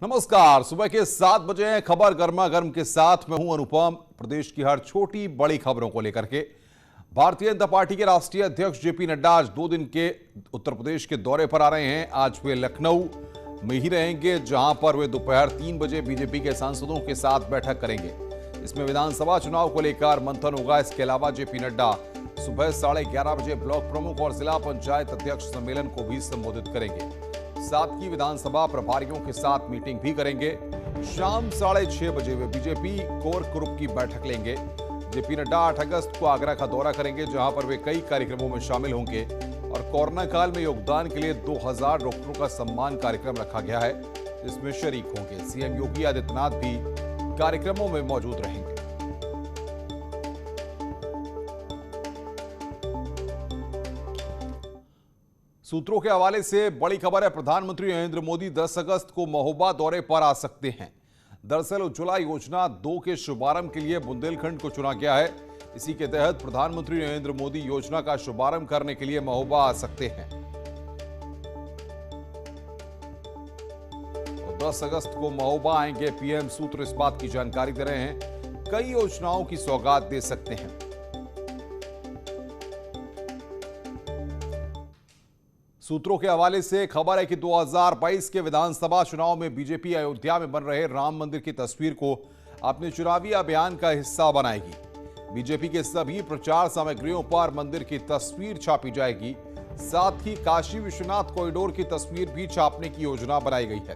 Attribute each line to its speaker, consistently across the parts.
Speaker 1: नमस्कार। सुबह के 7 बजे हैं खबर गर्मा गर्म के साथ मैं हूं अनुपम। प्रदेश की हर छोटी बड़ी खबरों को लेकर के भारतीय जनता पार्टी के राष्ट्रीय अध्यक्ष जेपी नड्डा आज 2 दिन के उत्तर प्रदेश के दौरे पर आ रहे हैं। आज वे लखनऊ में ही रहेंगे, जहां पर वे दोपहर 3 बजे बीजेपी के सांसदों के साथ बैठक करेंगे। इसमें विधानसभा चुनाव को लेकर मंथन होगा। इसके अलावा जेपी नड्डा सुबह 11:30 बजे ब्लॉक प्रमुख और जिला पंचायत अध्यक्ष सम्मेलन को भी संबोधित करेंगे। साथ ही विधानसभा प्रभारियों के साथ मीटिंग भी करेंगे। शाम 6:30 बजे वे बीजेपी कोर ग्रुप की बैठक लेंगे। जेपी नड्डा 8 अगस्त को आगरा का दौरा करेंगे, जहां पर वे कई कार्यक्रमों में शामिल होंगे और कोरोना काल में योगदान के लिए 2000 डॉक्टरों का सम्मान कार्यक्रम रखा गया है, जिसमें शरीक होंगे। सीएम योगी आदित्यनाथ भी कार्यक्रमों में मौजूद रहेंगे। सूत्रों के हवाले से बड़ी खबर है। प्रधानमंत्री नरेंद्र मोदी 10 अगस्त को महोबा दौरे पर आ सकते हैं। दरअसल उज्ज्वला योजना 2 के शुभारंभ के लिए बुंदेलखंड को चुना गया है। इसी के तहत प्रधानमंत्री नरेंद्र मोदी योजना का शुभारंभ करने के लिए महोबा आ सकते हैं। 10 अगस्त को महोबा आएंगे पीएम। सूत्र इस बात की जानकारी दे रहे हैं कई योजनाओं की सौगात दे सकते हैं। सूत्रों के हवाले से खबर है कि 2022 के विधानसभा चुनाव में बीजेपी अयोध्या में बन रहे राम मंदिर की तस्वीर को अपने चुनावी अभियान का हिस्सा बनाएगी। बीजेपी के सभी प्रचार सामग्रियों पर मंदिर की तस्वीर छापी जाएगी। साथ ही काशी विश्वनाथ कॉरिडोर की तस्वीर भी छापने की योजना बनाई गई है।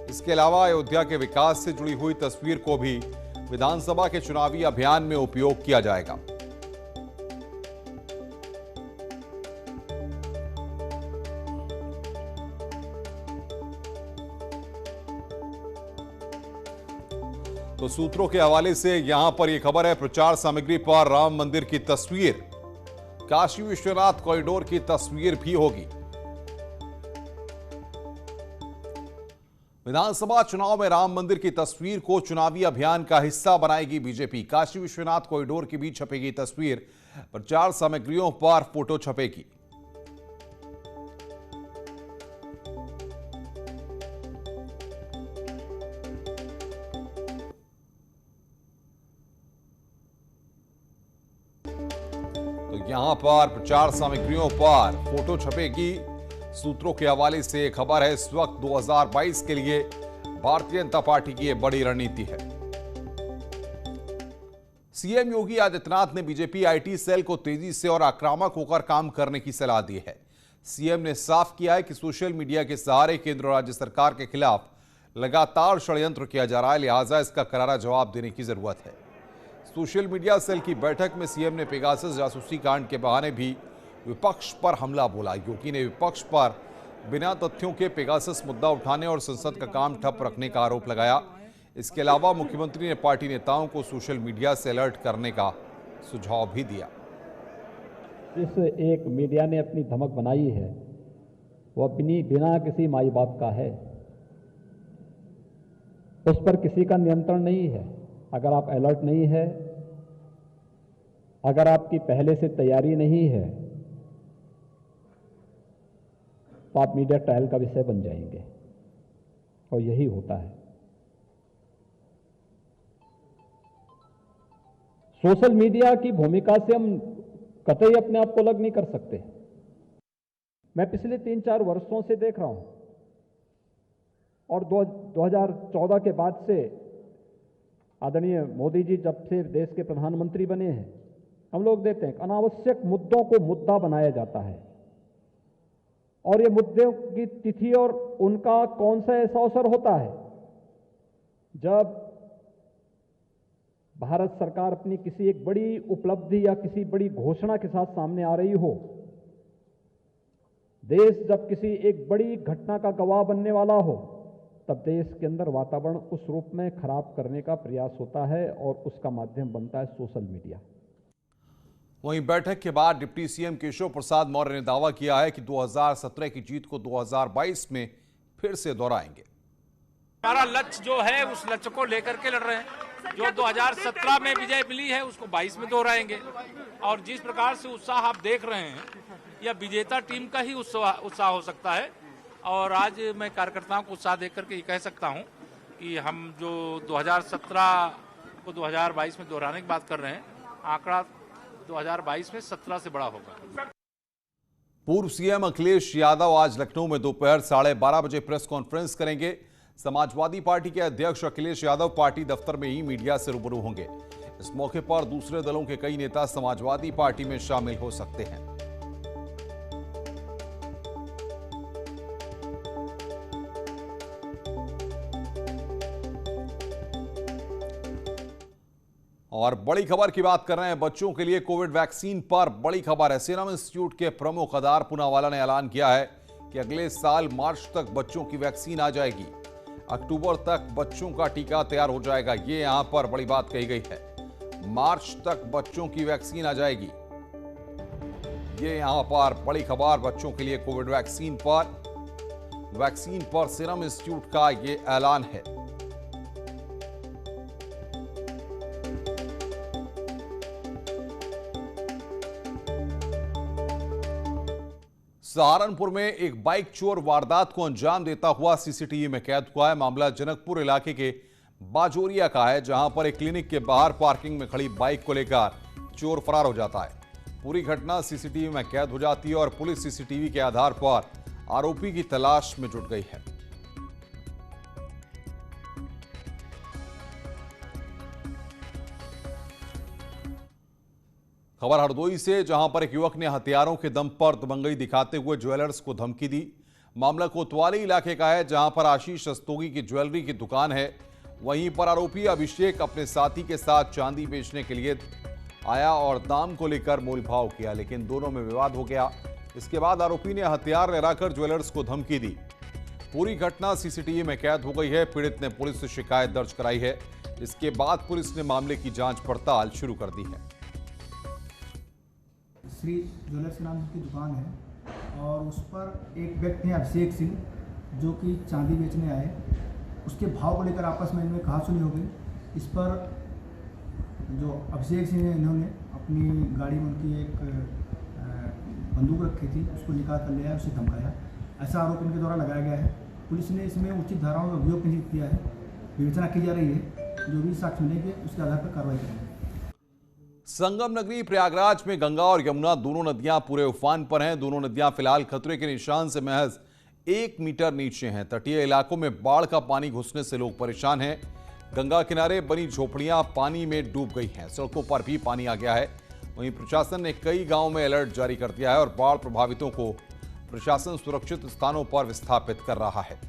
Speaker 1: इसके अलावा अयोध्या के विकास से जुड़ी हुई तस्वीर को भी विधानसभा के चुनावी अभियान में उपयोग किया जाएगा। तो सूत्रों के हवाले से यहां पर यह खबर है, प्रचार सामग्री पर राम मंदिर की तस्वीर, काशी विश्वनाथ कॉरिडोर की तस्वीर भी होगी। विधानसभा चुनाव में राम मंदिर की तस्वीर को चुनावी अभियान का हिस्सा बनाएगी बीजेपी। काशी विश्वनाथ कॉरिडोर की भी छपेगी तस्वीर। प्रचार सामग्रियों पर फोटो छपेगी। तो यहां पर प्रचार सामग्रियों पर फोटो छपेगी। सूत्रों के हवाले से खबर है, इस वक्त 2022 के लिए भारतीय जनता पार्टी की यह बड़ी रणनीति है। सीएम योगी आदित्यनाथ ने बीजेपी आईटी सेल को तेजी से और आक्रामक होकर काम करने की सलाह दी है। सीएम ने साफ किया है कि सोशल मीडिया के सहारे केंद्र और राज्य सरकार के खिलाफ लगातार षड्यंत्र किया जा रहा है, लिहाजा इसका करारा जवाब देने की जरूरत है। सोशल मीडिया सेल की बैठक में सीएम ने पेगासस जासूसी कांड के बहाने भी विपक्ष पर हमला बोला। योगी ने विपक्ष पर बिना तथ्यों के पेगासस मुद्दा उठाने और संसद का काम ठप रखने का आरोप लगाया। इसके अलावा मुख्यमंत्री ने पार्टी नेताओं को सोशल मीडिया से अलर्ट करने का सुझाव भी दिया।
Speaker 2: इस एक मीडिया ने अपनी धमक बनाई है, वो बिना किसी माई बाप का है, उस पर किसी का नियंत्रण नहीं है। अगर आप अलर्ट नहीं है, अगर आपकी पहले से तैयारी नहीं है, तो आप मीडिया ट्रायल का विषय बन जाएंगे, और यही होता है। सोशल मीडिया की भूमिका से हम कतई अपने आप को अलग नहीं कर सकते। मैं पिछले 3-4 वर्षों से देख रहा हूं, और 2014 के बाद से आदरणीय मोदी जी जब से देश के प्रधानमंत्री बने हैं, हम लोग देखते हैं अनावश्यक मुद्दों को मुद्दा बनाया जाता है, और ये मुद्दों की तिथि और उनका कौन सा ऐसा अवसर होता है जब भारत सरकार अपनी किसी एक बड़ी उपलब्धि या किसी बड़ी घोषणा के साथ सामने आ रही हो। देश जब किसी एक बड़ी घटना का गवाह बनने वाला हो, तब देश के अंदर वातावरण उस रूप में खराब करने का प्रयास होता है, और उसका माध्यम बनता है सोशल मीडिया।
Speaker 1: वहीं बैठक के बाद डिप्टी सीएम केशव प्रसाद मौर्य ने दावा किया है कि 2017 की जीत को 2022 में फिर से दोहराएंगे।
Speaker 3: हमारा लक्ष्य जो है उस लक्ष्य को लेकर के लड़ रहे हैं। जो 2017 में विजय मिली है उसको 22 में दोहराएंगे। और जिस प्रकार से उत्साह आप देख रहे हैं, यह विजेता टीम का ही उत्साह हो सकता है। और आज मैं कार्यकर्ताओं को उत्साह देकर के ये कह सकता हूं कि हम जो 2017 को 2022 में दोहराने की बात कर रहे हैं, आंकड़ा 2022 में 17 से बड़ा होगा।
Speaker 1: पूर्व सीएम अखिलेश यादव आज लखनऊ में दोपहर 12:30 बजे प्रेस कॉन्फ्रेंस करेंगे। समाजवादी पार्टी के अध्यक्ष अखिलेश यादव पार्टी दफ्तर में ही मीडिया से रूबरू होंगे। इस मौके पर दूसरे दलों के कई नेता समाजवादी पार्टी में शामिल हो सकते हैं। और बड़ी खबर की बात कर रहे हैं, बच्चों के लिए कोविड वैक्सीन पर बड़ी खबर है। सीरम इंस्टीट्यूट के प्रमुख अदार पूनावाला ने ऐलान किया है कि अगले साल मार्च तक बच्चों की वैक्सीन आ जाएगी। अक्टूबर तक बच्चों का टीका तैयार हो जाएगा। ये यहां पर बड़ी बात कही गई है, मार्च तक बच्चों की वैक्सीन आ जाएगी। ये यहां पर बड़ी खबर, बच्चों के लिए कोविड वैक्सीन पर सीरम इंस्टीट्यूट का ये ऐलान है। सहारनपुर में एक बाइक चोर वारदात को अंजाम देता हुआ सीसीटीवी में कैद हुआ है। मामला जनकपुर इलाके के बाजोरिया का है, जहां पर एक क्लिनिक के बाहर पार्किंग में खड़ी बाइक को लेकर चोर फरार हो जाता है। पूरी घटना सीसीटीवी में कैद हो जाती है और पुलिस सीसीटीवी के आधार पर आरोपी की तलाश में जुट गई है। खबर हरदोई से, जहां पर एक युवक ने हथियारों के दम पर दबंगई दिखाते हुए ज्वेलर्स को धमकी दी। मामला कोतवाली इलाके का है, जहां पर आशीष रस्तोगी की ज्वेलरी की दुकान है। वहीं पर आरोपी अभिषेक अपने साथी के साथ चांदी बेचने के लिए आया और दाम को लेकर मोलभाव किया, लेकिन दोनों में विवाद हो गया। इसके बाद आरोपी ने हथियार लहराकर ज्वेलर्स को धमकी दी। पूरी घटना सीसीटीवी में कैद हो गई है। पीड़ित ने पुलिस से शिकायत दर्ज कराई है। इसके बाद पुलिस ने मामले की जांच पड़ताल शुरू कर दी है।
Speaker 4: श्री ज्वेलर्स नाम की दुकान है और उस पर एक व्यक्ति हैं अभिषेक सिंह, जो कि चांदी बेचने आए। उसके भाव को लेकर आपस में इनमें कहासुनी हो गई। इस पर जो अभिषेक सिंह हैं, इन्होंने अपनी गाड़ी में उनकी एक बंदूक रखी थी, उसको निकाल कर लिया, उसे धमकाया। ऐसा आरोप इनके द्वारा लगाया गया है। पुलिस ने इसमें उचित धाराओं में अभियोग पंजीकृत किया है। विवेचना की जा रही है। जो भी साक्ष्य मिलेंगे उसके आधार पर कार्रवाई करेंगे।
Speaker 1: संगम नगरी प्रयागराज में गंगा और यमुना दोनों नदियां पूरे उफान पर हैं। दोनों नदियां फिलहाल खतरे के निशान से महज 1 मीटर नीचे हैं। तटीय इलाकों में बाढ़ का पानी घुसने से लोग परेशान हैं। गंगा किनारे बनी झोपड़ियां पानी में डूब गई हैं। सड़कों पर भी पानी आ गया है। वहीं प्रशासन ने कई गांवों में अलर्ट जारी कर दिया है और बाढ़ प्रभावितों को प्रशासन सुरक्षित स्थानों पर विस्थापित कर रहा है।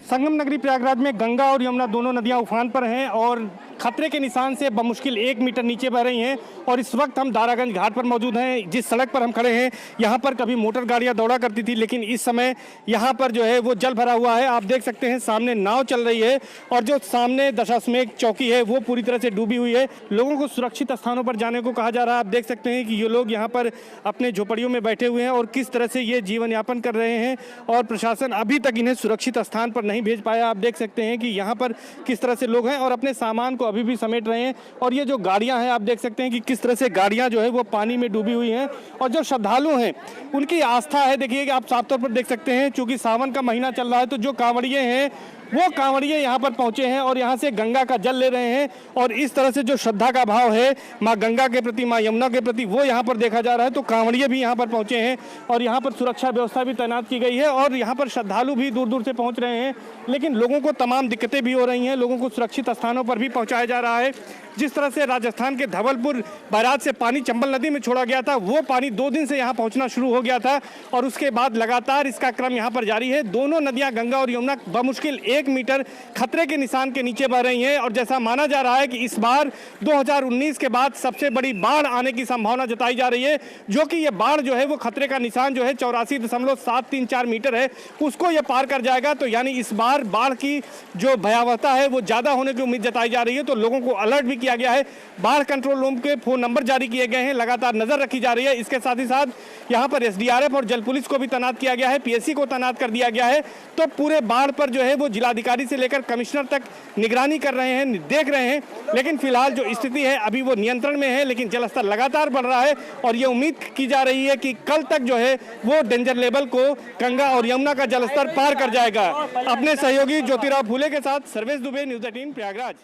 Speaker 5: संगम नगरी प्रयागराज में गंगा और यमुना दोनों नदियां उफान पर हैं और खतरे के निशान से बमुश्किल 1 मीटर नीचे बह रही हैं। और इस वक्त हम दारागंज घाट पर मौजूद हैं। जिस सड़क पर हम खड़े हैं, यहाँ पर कभी मोटर गाड़ियाँ दौड़ा करती थी, लेकिन इस समय यहाँ पर जो है वो जल भरा हुआ है। आप देख सकते हैं सामने नाव चल रही है और जो सामने दशाश्वमेध चौकी है वो पूरी तरह से डूबी हुई है। लोगों को सुरक्षित स्थानों पर जाने को कहा जा रहा है। आप देख सकते हैं कि ये लोग यहाँ पर अपने झोपड़ियों में बैठे हुए हैं और किस तरह से ये जीवन यापन कर रहे हैं और प्रशासन अभी तक इन्हें सुरक्षित स्थान पर नहीं भेज पाया। आप देख सकते हैं कि यहाँ पर किस तरह से लोग हैं और अपने सामान को अभी भी समेट रहे हैं। और ये जो गाड़ियां हैं, आप देख सकते हैं कि किस तरह से गाड़ियां जो है वो पानी में डूबी हुई हैं। और जो श्रद्धालु हैं उनकी आस्था है, देखिए कि आप साफ तौर पर देख सकते हैं, चूंकि सावन का महीना चल रहा है तो जो कांवड़िए हैं वो कांवड़िए यहाँ पर पहुंचे हैं और यहाँ से गंगा का जल ले रहे हैं। और इस तरह से जो श्रद्धा का भाव है माँ गंगा के प्रति, माँ यमुना के प्रति, वो यहाँ पर देखा जा रहा है। तो कांवड़िए भी यहाँ पर पहुंचे हैं और यहाँ पर सुरक्षा व्यवस्था भी तैनात की गई है और यहाँ पर श्रद्धालु भी दूर दूर से पहुँच रहे हैं। लेकिन लोगों को तमाम दिक्कतें भी हो रही हैं। लोगों को सुरक्षित स्थानों पर भी पहुँचाया जा रहा है। जिस तरह से राजस्थान के धवलपुर बैराज से पानी चंबल नदी में छोड़ा गया था, वो पानी 2 दिन से यहाँ पहुँचना शुरू हो गया था और उसके बाद लगातार इसका क्रम यहाँ पर जारी है। दोनों नदियाँ गंगा और यमुना बमुश्किल 1 मीटर खतरे के निशान के नीचे बह रही हैं। और जैसा माना जा रहा है कि इस बार 2019 के बाद सबसे बड़ी बाढ़ आने की संभावना जताई जा रही है, जो कि ये बाढ़ जो है वो खतरे का निशान जो है 84.734 मीटर है, उसको ये पार कर जाएगा। तो यानी इस बार बाढ़ की जो भयावहता है वो ज़्यादा होने की उम्मीद जताई जा रही है। तो लोगों को अलर्ट भी किया गया है। बाढ़ कंट्रोल रूम के फ़ोन नंबर जारी किए गए हैं, लगातार नजर रखी जा रही है। इसके साथ ही साथ यहाँ पर SDRF और जल पुलिस को भी तैनात किया गया है, PSC को तैनात कर दिया गया है। तो पूरे बाढ़ पर जो है वो जिला जिलाधिकारी से लेकर कमिश्नर तक निगरानी कर रहे हैं, देख रहे हैं, लेकिन फिलहाल जो स्थिति है अभी वो नियंत्रण में है। लेकिन जलस्तर लगातार बढ़ रहा है और ये उम्मीद की जा रही है कि कल तक जो है वो डेंजर लेवल को गंगा और यमुना का जलस्तर पार कर जाएगा। अपने सहयोगी ज्योतिराव फूले के साथ सर्वेश दुबे, न्यूज़ 18 प्रयागराज।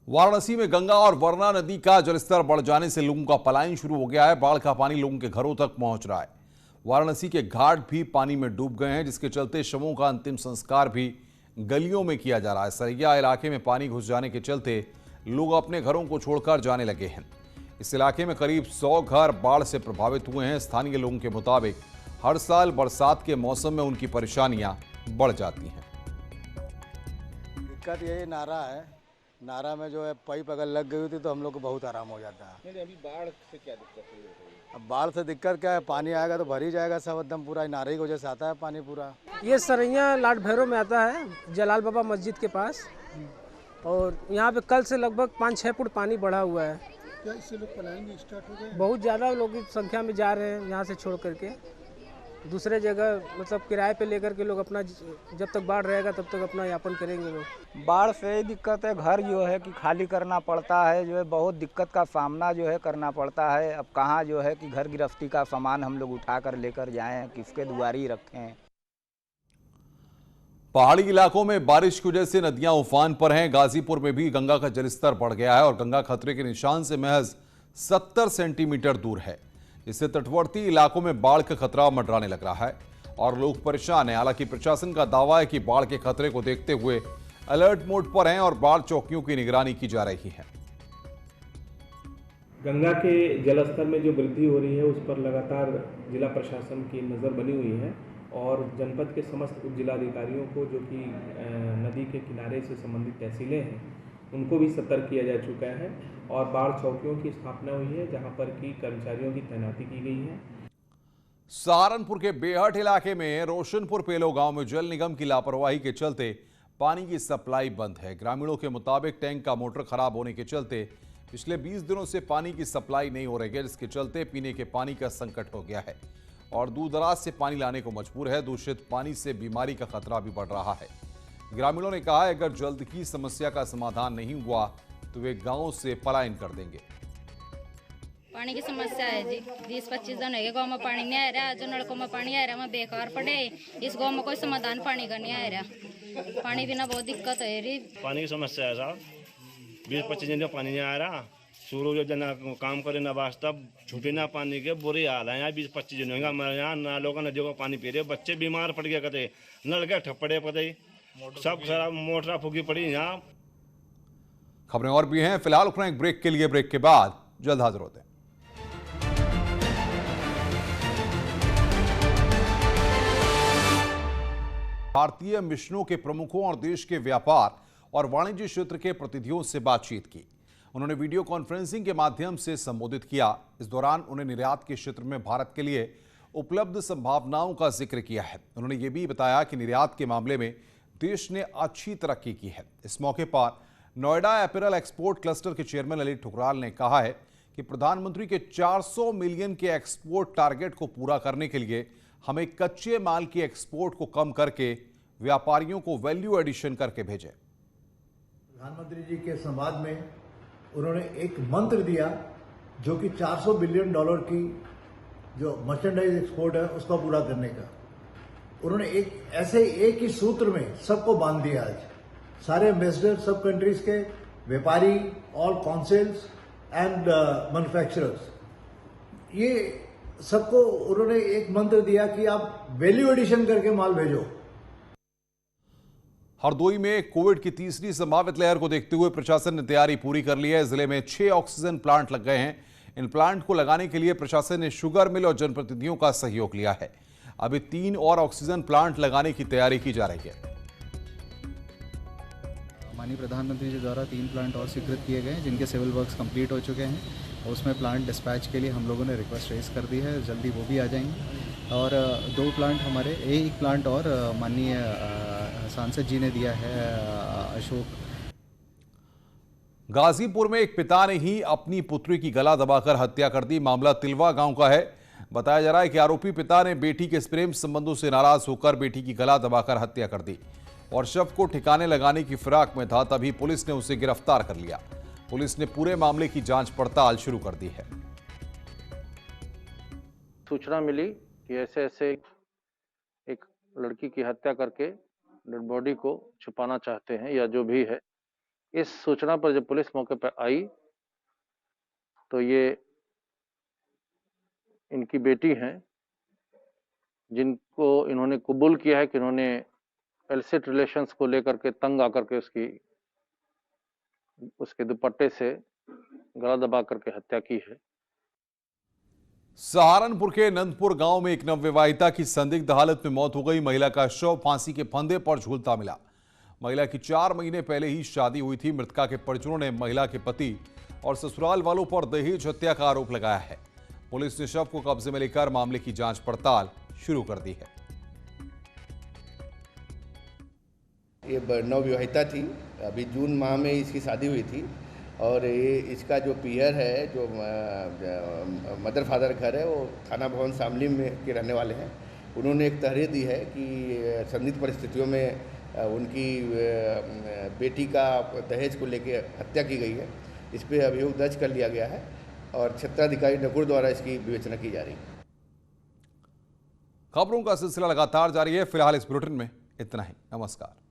Speaker 1: वाराणसी में गंगा और वरना नदी का जलस्तर बढ़ जाने से लोगों का पलायन शुरू हो गया है। बाढ़ का पानी लोगों के घरों तक पहुंच रहा है। वाराणसी के घाट भी पानी में डूब गए हैं, जिसके चलते शवों का अंतिम संस्कार भी गलियों में किया जा रहा है। सरैया इलाके में पानी घुस जाने के चलते लोग अपने घरों को छोड़कर जाने लगे हैं। इस इलाके में करीब 100 घर बाढ़ से प्रभावित हुए हैं। स्थानीय लोगों के मुताबिक हर साल बरसात के मौसम में उनकी परेशानियां बढ़ जाती हैं।
Speaker 6: दिक्कत यही नारा है, नारा में जो है पाइप अगर लग गई होती तो हम लोग को बहुत आराम हो जाता है।
Speaker 7: नहीं, अभी बाढ़ से क्या दिक्कत है?
Speaker 6: अब बाढ़ से दिक्कत क्या है, पानी आएगा तो भर ही जाएगा सब एकदम पूरा, नारे की वजह से आता है पानी पूरा।
Speaker 8: ये सरैया लाट भैरव में आता है, जलाल बाबा मस्जिद के पास, और यहाँ पे कल से लगभग 5-6 फुट पानी बढ़ा हुआ है।
Speaker 7: क्या इससे लोग पलायन स्टार्ट हो गए?
Speaker 8: बहुत ज़्यादा लोग की संख्या में जा रहे हैं यहाँ से छोड़ करके दूसरे जगह, मतलब किराए पे लेकर के लोग अपना, जब तक बाढ़ रहेगा तब तक अपना यापन करेंगे लोग।
Speaker 9: बाढ़ से ही दिक्कत है, घर जो है कि खाली करना पड़ता है, जो है बहुत दिक्कत का सामना जो है करना पड़ता है। अब कहाँ जो है कि घर गृहस्थी का सामान हम लोग उठा कर लेकर जाएं, किसके दुआरी रखें।
Speaker 1: पहाड़ी इलाकों में बारिश की वजह से नदियां उफान पर हैं। गाजीपुर में भी गंगा का जलस्तर बढ़ गया है और गंगा खतरे के निशान से महज 70 सेंटीमीटर दूर है। इससे तटवर्ती इलाकों में बाढ़ का खतरा मंडराने लग रहा है और लोग परेशान हैं। हालांकि प्रशासन का दावा है कि बाढ़ के खतरे को देखते हुए अलर्ट मोड पर हैं और बाढ़ चौकियों की निगरानी की जा रही है।
Speaker 10: गंगा के जलस्तर में जो वृद्धि हो रही है उस पर लगातार जिला प्रशासन की नज़र बनी हुई है और जनपद के समस्त उप जिलाधिकारियों को, जो कि नदी के किनारे से संबंधित तहसीलें हैं, उनको भी सतर्क किया जा चुका है और बाढ़ चौकियों की स्थापना हुई है जहां पर की कर्मचारियों की तैनाती की गई है।
Speaker 1: सहारनपुर के बेहट इलाके में रोशनपुर पेलो गांव में जल निगम की लापरवाही के चलते पानी की सप्लाई बंद है। ग्रामीणों के मुताबिक टैंक का मोटर खराब होने के चलते पिछले 20 दिनों से पानी की सप्लाई नहीं हो रही है, जिसके चलते पीने के पानी का संकट हो गया है और दूर दराज से पानी लाने को मजबूर है। दूषित पानी से बीमारी का खतरा भी बढ़ रहा है। ग्रामीणों ने कहा है अगर जल्द की समस्या का समाधान नहीं हुआ तो वे गांव से पलायन कर देंगे।
Speaker 11: पानी की समस्या है जी, 20-25 दिन है गाँव में पानी नहीं आ रहा। जो नलकों में पानी आ रहा है बेकार पड़े, इस गाँव में कोई समाधान पानी का नहीं आ रहा। पानी बिना बहुत दिक्कत है रही।
Speaker 12: पानी की समस्या है साहब, 20-25 दिन पानी नहीं आ रहा। सूरज जना काम करे ना वास्ता, छूटे ना पानी के बुरे हाल है। यहाँ 20-25 दिन होगा हमारे यहाँ, नालों का नदियों का पानी पी रहे, बच्चे बीमार पड़ गए, कहते नल के ठप्पड़े पड़े, सब खराब, मोटर फूकी पड़ी यहाँ।
Speaker 1: खबरें और भी हैं, फिलहाल रुकना एक ब्रेक के लिए, ब्रेक के बाद जल्द हाजिर होते हैं। भारतीय मिशनों के प्रमुखों और देश के व्यापार और वाणिज्य क्षेत्र के प्रतिनिधियों से बातचीत की। उन्होंने वीडियो कॉन्फ्रेंसिंग के माध्यम से संबोधित किया। इस दौरान उन्हें निर्यात के क्षेत्र में भारत के लिए उपलब्ध संभावनाओं का जिक्र किया है। उन्होंने ये भी बताया कि निर्यात के मामले में देश ने अच्छी तरक्की की है। इस मौके पर नोएडा अपैरल एक्सपोर्ट क्लस्टर के चेयरमैन ललित ठुकराल ने कहा है कि प्रधानमंत्री के 400 मिलियन के एक्सपोर्ट टारगेट को पूरा करने के लिए हमें कच्चे माल की एक्सपोर्ट को कम करके व्यापारियों को वैल्यू एडिशन करके भेजें।
Speaker 13: प्रधानमंत्री जी के संवाद में उन्होंने एक मंत्र दिया जो कि 400 बिलियन डॉलर की जो मर्चेंडाइज एक्सपोर्ट है उसका पूरा करने का। उन्होंने एक ही सूत्र में सबको बांध दिया। आज सारे एम्बेसडर, सब कंट्रीज के व्यापारी, ऑल काउंसिल्स एंड मैन्युफैक्चरर्स, ये सबको उन्होंने एक मंत्र दिया कि आप वैल्यू एडिशन करके माल भेजो।
Speaker 1: हरदोई में कोविड की तीसरी संभावित लहर को देखते हुए प्रशासन ने तैयारी पूरी कर ली है। जिले में 6 ऑक्सीजन प्लांट लग गए हैं। इन प्लांट को लगाने के लिए प्रशासन ने शुगर मिल और जनप्रतिनिधियों का सहयोग लिया है। अभी 3 और ऑक्सीजन प्लांट लगाने की तैयारी की जा रही है।
Speaker 14: माननीय प्रधानमंत्री जी द्वारा 3 प्लांट और स्वीकृत किए गए हैं, जिनके सिविल वर्क्स कंप्लीट हो चुके हैं। उसमें प्लांट डिस्पैच के लिए हम लोगों ने रिक्वेस्ट रेज कर दी है, जल्दी वो भी आ जाएंगे। और 2 प्लांट हमारे, एक प्लांट और माननीय सांसद जी ने दिया है, अशोक।
Speaker 1: गाजीपुर में एक पिता ने ही अपनी पुत्री की गला दबाकर हत्या कर दी। मामला तिलवा गांव का है। बताया जा रहा है कि आरोपी पिता ने बेटी के प्रेम संबंधों से नाराज होकर बेटी की गला दबाकर हत्या कर दी। और शव को ठिकाने लगाने की फिराक में था, तभी पुलिस ने उसे गिरफ्तार कर लिया। पुलिस ने पूरे मामले की जांच पड़ताल शुरू कर दी है।
Speaker 15: सूचना मिली कि ऐसे ऐसे एक लड़की की हत्या करके डेड बॉडी को छुपाना चाहते हैं या जो भी है। इस सूचना पर जब पुलिस मौके पर आई तो ये इनकी बेटी हैं, जिनको इन्होंने कबूल किया है कि इन्होंने इलिसिट रिलेशंस को लेकर के तंग आकर के उसके दुपट्टे से गला दबा करके हत्या की है।
Speaker 1: सहारनपुर के नंदपुर गांव में एक नवविवाहिता की संदिग्ध हालत में मौत हो गई। महिला का शव फांसी के फंदे पर झूलता मिला। महिला की 4 महीने पहले ही शादी हुई थी। मृतका के परिजनों ने महिला के पति और ससुराल वालों पर दहेज हत्या का आरोप लगाया है। पुलिस ने शव को कब्जे में लेकर मामले की जांच पड़ताल शुरू कर दी है।
Speaker 16: ये नवविवाहिता थी, अभी जून माह में इसकी शादी हुई थी और ये इसका जो पीयर है, जो मदर फादर घर है, वो थाना भवन शामली में के रहने वाले हैं। उन्होंने एक तहरीर दी है कि संदिग्ध परिस्थितियों में उनकी बेटी का दहेज को लेकर हत्या की गई है। इस पर अभियोग दर्ज कर लिया गया है और क्षेत्राधिकारी नकुर द्वारा इसकी विवेचना की जा रही है।
Speaker 1: खबरों का सिलसिला लगातार जारी है। फिलहाल इस बुलेटिन में इतना ही। नमस्कार।